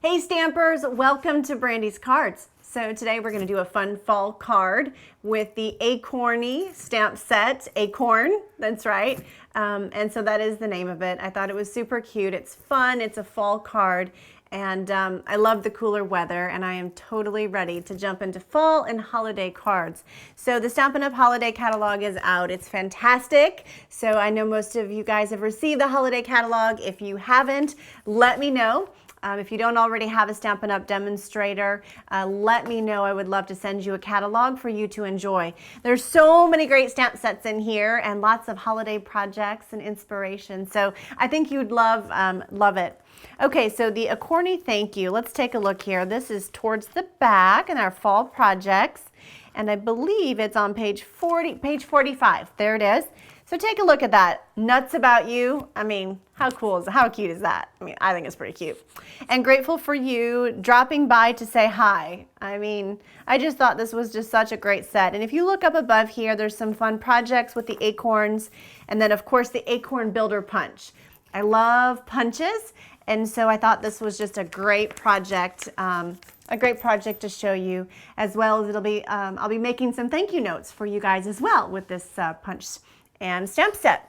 Hey Stampers, welcome to Brandy's Cards. So today we're going to do a fun fall card with the Acorny stamp set, Acorn, that's right. And so that is the name of it. I thought it was super cute. It's fun, it's a fall card, and I love the cooler weather, and I am totally ready to jump into fall and holiday cards. So the Stampin' Up! Holiday Catalog is out. It's fantastic. So I know most of you guys have received the holiday catalog. If you haven't, let me know. If you don't already have a Stampin' Up! Demonstrator, let me know. I would love to send you a catalog for you to enjoy. There's so many great stamp sets in here and lots of holiday projects and inspiration. So I think you'd love it. Okay, so the Acorny Thank You. Let's take a look here. This is towards the back in our fall projects, and I believe it's on page 45. There it is. So take a look at that. Nuts About You. I mean, how cute is that? I mean, I think it's pretty cute. And grateful for you dropping by to say hi. I mean, I just thought this was just such a great set. And if you look up above here, there's some fun projects with the acorns, and then of course the Acorn Builder Punch. I love punches, and so I thought this was just a great project. To show you, as well as I'll be making some thank you notes for you guys as well with this punch and stamp set.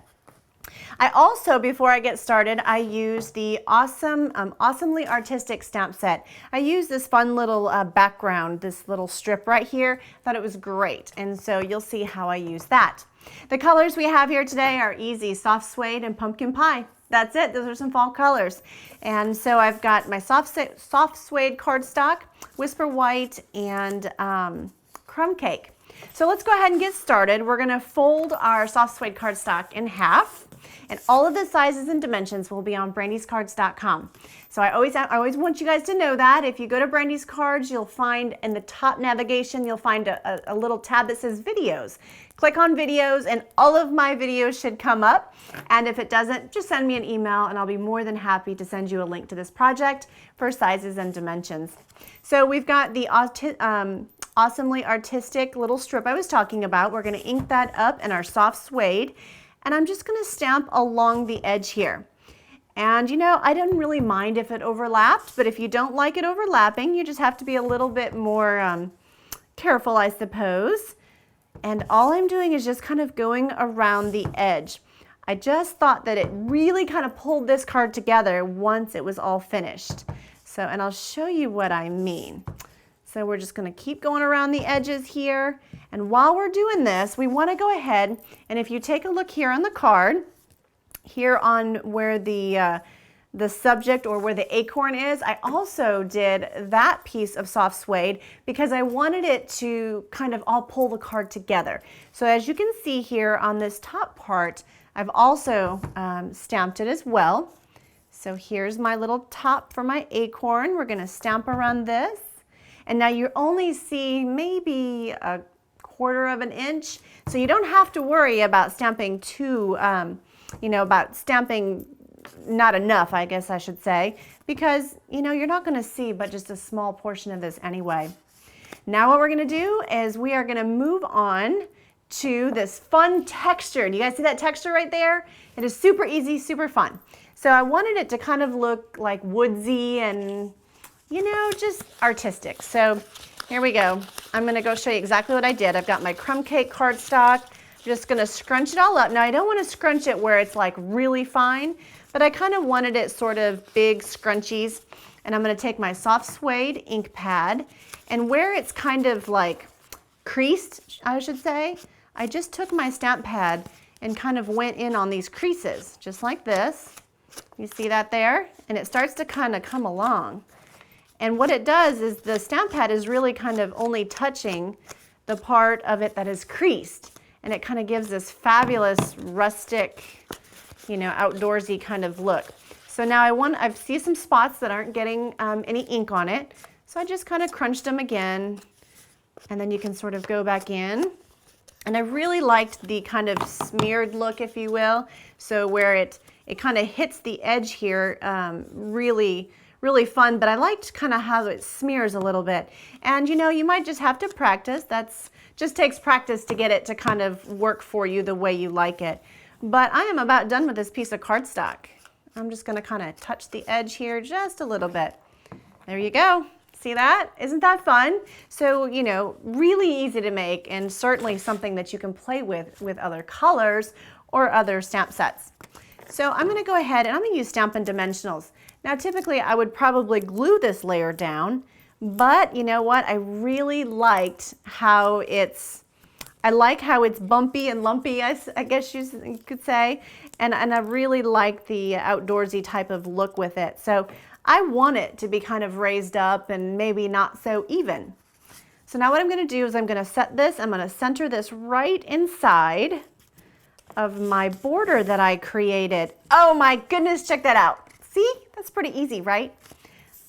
I also, before I get started, I use the Awesomely Artistic stamp set. I use this fun little background, this little strip right here. Thought it was great, and so you'll see how I use that. The colors we have here today are easy: soft suede and pumpkin pie. That's it. Those are some fall colors. And so I've got my soft suede cardstock, Whisper White, and Crumb Cake. So let's go ahead and get started. We're going to fold our soft suede cardstock in half, and all of the sizes and dimensions will be on brandyscards.com. So I always want you guys to know that. If you go to Brandy's Cards, you'll find in the top navigation, you'll find a little tab that says videos. Click on videos and all of my videos should come up. And if it doesn't, just send me an email and I'll be more than happy to send you a link to this project for sizes and dimensions. So we've got the Awesomely Artistic little strip I was talking about. We're going to ink that up in our soft suede, and I'm just going to stamp along the edge here. And you know, I didn't really mind if it overlapped, but if you don't like it overlapping, you just have to be a little bit more careful, I suppose. And all I'm doing is just kind of going around the edge. I just thought that it really kind of pulled this card together once it was all finished. So, and I'll show you what I mean. So we're just going to keep going around the edges here. And while we're doing this, we want to go ahead, and if you take a look here on the card, here on where the subject or where the acorn is, I also did that piece of soft suede because I wanted it to kind of all pull the card together. So as you can see here on this top part, I've also stamped it as well. So here's my little top for my acorn. We're going to stamp around this. And now you only see maybe a 1/4 of an inch, so you don't have to worry about stamping about stamping not enough, I guess I should say, because you're not going to see but just a small portion of this anyway. Now what we're going to do is we are going to move on to this fun texture. Do you guys see that texture right there? It is super easy, super fun. So I wanted it to kind of look like woodsy and just artistic. So here we go. I'm going to go show you exactly what I did. I've got my crumb cake cardstock. I'm just going to scrunch it all up. Now I don't want to scrunch it where it's like really fine, but I kind of wanted it sort of big scrunchies. And I'm going to take my soft suede ink pad, and where it's kind of like creased, I should say, I just took my stamp pad and kind of went in on these creases, just like this. You see that there? And it starts to kind of come along. And what it does is the stamp pad is really kind of only touching the part of it that is creased. And it kind of gives this fabulous rustic, outdoorsy kind of look. So now I see some spots that aren't getting any ink on it. So I just kind of crunched them again. And then you can sort of go back in. And I really liked the kind of smeared look, if you will. So where it kind of hits the edge here, really fun, but I liked kind of how it smears a little bit. And you might just have to practice. Just takes practice to get it to kind of work for you the way you like it. But I am about done with this piece of cardstock. I'm just going to kind of touch the edge here just a little bit. There you go. See that? Isn't that fun? So, you know, really easy to make and certainly something that you can play with other colors or other stamp sets. So I'm going to go ahead and I'm going to use Stampin' Dimensionals. Now typically I would probably glue this layer down, but you know what? I really liked how I like how it's bumpy and lumpy, I guess you could say, and I really like the outdoorsy type of look with it. So I want it to be kind of raised up and maybe not so even. So now what I'm going to do is I'm going to set this, I'm going to center this right inside of my border that I created. Oh my goodness, check that out. See? That's pretty easy, right?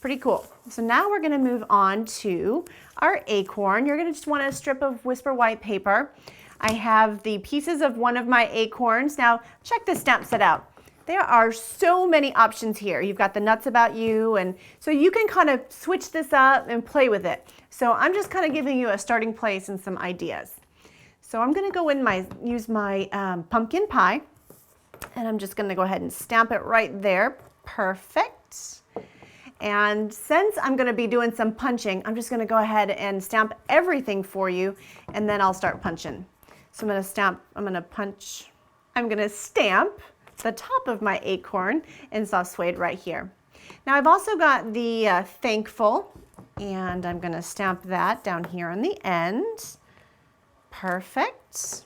Pretty cool. So now we're going to move on to our acorn. You're going to just want a strip of Whisper White paper. I have the pieces of one of my acorns. Now check this stamp set out. There are so many options here. You've got the Nuts About You, and so you can kind of switch this up and play with it. So I'm just kind of giving you a starting place and some ideas. So I'm going to go in use my pumpkin pie, and I'm just going to go ahead and stamp it right there. Perfect. And since I'm going to be doing some punching, I'm just going to go ahead and stamp everything for you, and then I'll start punching. So I'm going to stamp the top of my acorn in soft suede right here. Now I've also got the thankful, and I'm going to stamp that down here on the end. Perfect.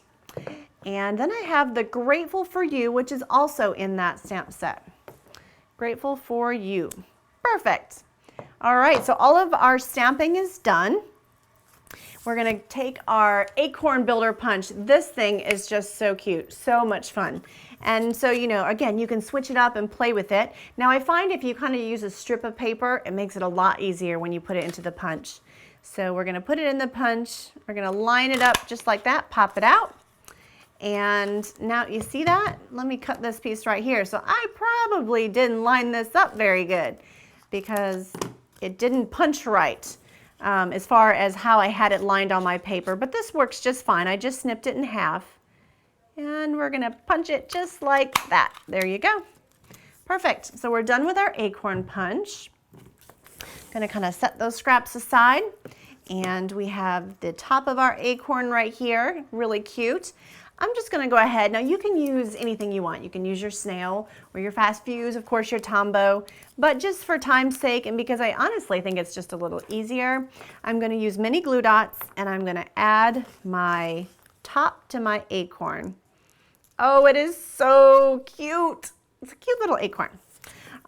And then I have the Grateful for You, which is also in that stamp set. Grateful for You. Perfect. All right, so all of our stamping is done. We're going to take our Acorn Builder Punch. This thing is just so cute, so much fun. And so, you know, again, you can switch it up and play with it. Now I find if you kind of use a strip of paper, it makes it a lot easier when you put it into the punch. So we're going to put it in the punch. We're going to line it up just like that, pop it out. And now you see that? Let me cut this piece right here. So I probably didn't line this up very good because it didn't punch right as far as how I had it lined on my paper. But this works just fine. I just snipped it in half. And we're going to punch it just like that. There you go. Perfect. So we're done with our acorn punch. Going to kind of set those scraps aside. And we have the top of our acorn right here. Really cute. I'm just going to go ahead. Now you can use anything you want. You can use your snail or your fast fuse, of course your Tombow. But just for time's sake and because I honestly think it's just a little easier, I'm going to use mini glue dots and I'm going to add my top to my acorn. Oh, it is so cute. It's a cute little acorn.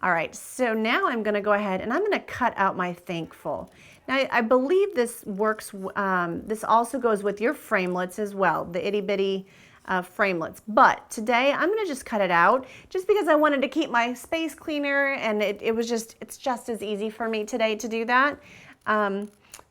All right, so now I'm going to go ahead and I'm going to cut out my thankful. Now, I believe this works, this also goes with your framelits as well, the itty bitty framelits. But today I'm going to just cut it out just because I wanted to keep my space cleaner and it's just as easy for me today to do that.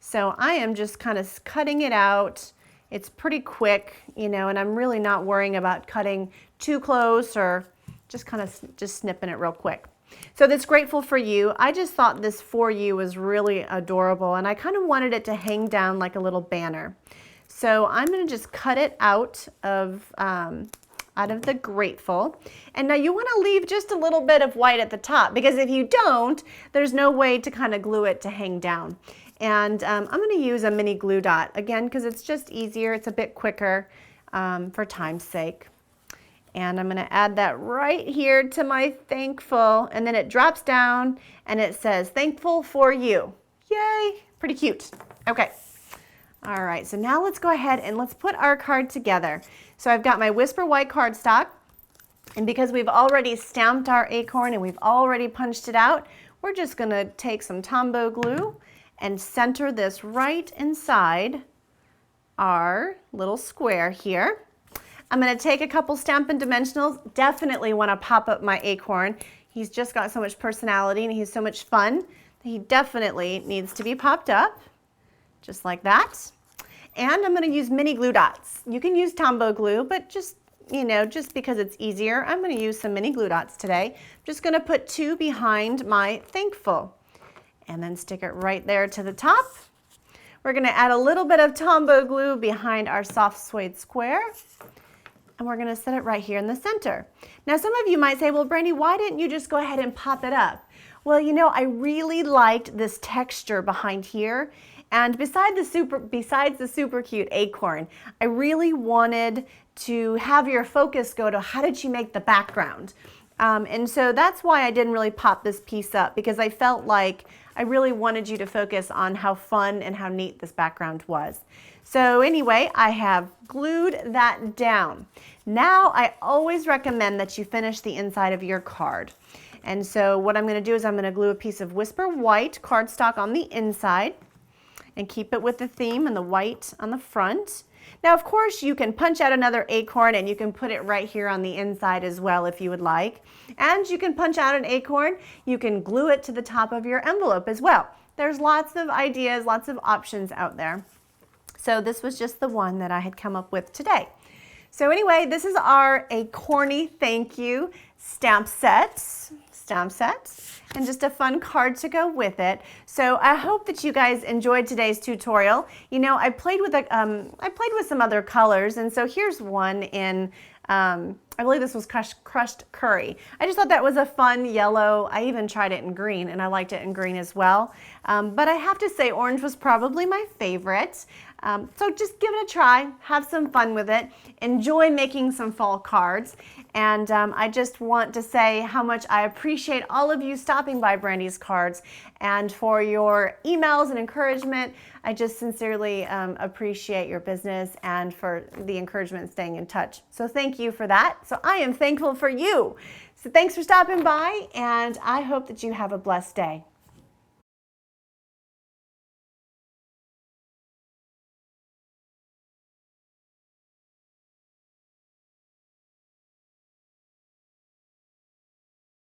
So I am just kind of cutting it out. It's pretty quick, you know, and I'm really not worrying about cutting too close or just kind of just snipping it real quick. So this Grateful for You, I just thought this for you was really adorable and I kind of wanted it to hang down like a little banner. So I'm going to just cut it out of the Grateful. And now you want to leave just a little bit of white at the top because if you don't, there's no way to kind of glue it to hang down. And I'm going to use a mini glue dot again because it's just easier. It's a bit quicker for time's sake. And I'm going to add that right here to my thankful. And then it drops down and it says thankful for you. Yay! Pretty cute. Okay. All right. So now let's go ahead and let's put our card together. So I've got my Whisper White cardstock. And because we've already stamped our acorn and we've already punched it out, we're just going to take some Tombow glue and center this right inside our little square here. I'm going to take a couple Stampin' Dimensionals. Definitely want to pop up my acorn. He's just got so much personality and he's so much fun. He definitely needs to be popped up, just like that. And I'm going to use mini glue dots. You can use Tombow glue, but just, you know, just because it's easier, I'm going to use some mini glue dots today. I'm just going to put 2 behind my thankful. And then stick it right there to the top. We're going to add a little bit of Tombow glue behind our soft suede square. And we're going to set it right here in the center. Now some of you might say, well, Brandy, why didn't you just go ahead and pop it up? Well, you know, I really liked this texture behind here. And besides the super cute acorn, I really wanted to have your focus go to how did she make the background? And so that's why I didn't really pop this piece up, because I felt like I really wanted you to focus on how fun and how neat this background was. So anyway, I have glued that down. Now I always recommend that you finish the inside of your card. And so what I'm going to do is I'm going to glue a piece of Whisper White cardstock on the inside and keep it with the theme and the white on the front. Now, of course, you can punch out another acorn and you can put it right here on the inside as well if you would like. And you can punch out an acorn, you can glue it to the top of your envelope as well. There's lots of ideas, lots of options out there. So this was just the one that I had come up with today. So anyway, this is our Acorny Thank You stamp set, and just a fun card to go with it. So I hope that you guys enjoyed today's tutorial. You know, I played with some other colors, and so here's one in I believe this was crushed curry. I just thought that was a fun yellow. I even tried it in green, and I liked it in green as well. But I have to say orange was probably my favorite. So just give it a try, have some fun with it, enjoy making some fall cards. And I just want to say how much I appreciate all of you stopping by Brandy's Cards, and for your emails and encouragement. I just sincerely appreciate your business and for the encouragement and staying in touch. So thank you for that. So I am thankful for you. So thanks for stopping by, and I hope that you have a blessed day.